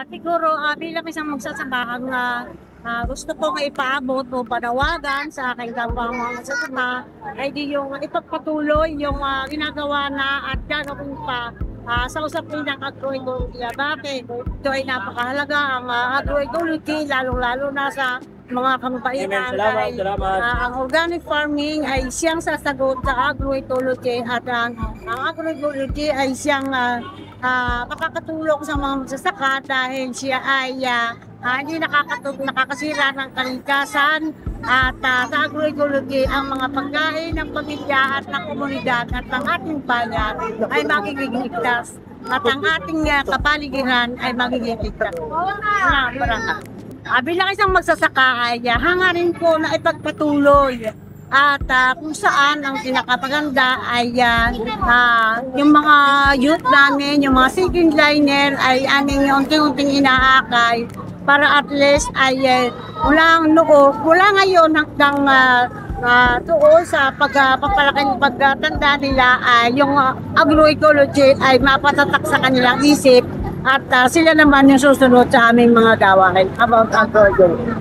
Siguro bilang isang magsasaka ang gusto kong ipaabot o panawagan sa aking kapwa mga magsasaka ay di yung ipagpatuloy yung ginagawa na at gagawin pa sa usapin ng agroecology. Bakit? Ito ay napakahalaga ang agroecology, lalong-lalo na sa mga kababaihan. Salamat. Ang organic farming ay siyang sasagot sa agroecology at ang agroecology ay siyang makakatulong sa mga magsasaka dahil siya ay hindi nakakasira ng kalikasan at sa agroecology ang mga pagkain ng pamilya at ng komunidad at ng ating bayan ay magiging ligtas at ang ating kapaligiran ay magiging ligtas. Bilang isang magsasaka ay hangarin ko na ipagpatuloy at kung saan ang pinakapaganda ay yung mga youth namin, yung mga second liner ay aming unting-unting inaakay para at least ay mula ngayon hanggang tuon sa pagpapalaking pagtanda nila ay yung agroecology ay mapatatak sa kanilang isip at sila naman yung susunod sa aming mga gawain about agroecology.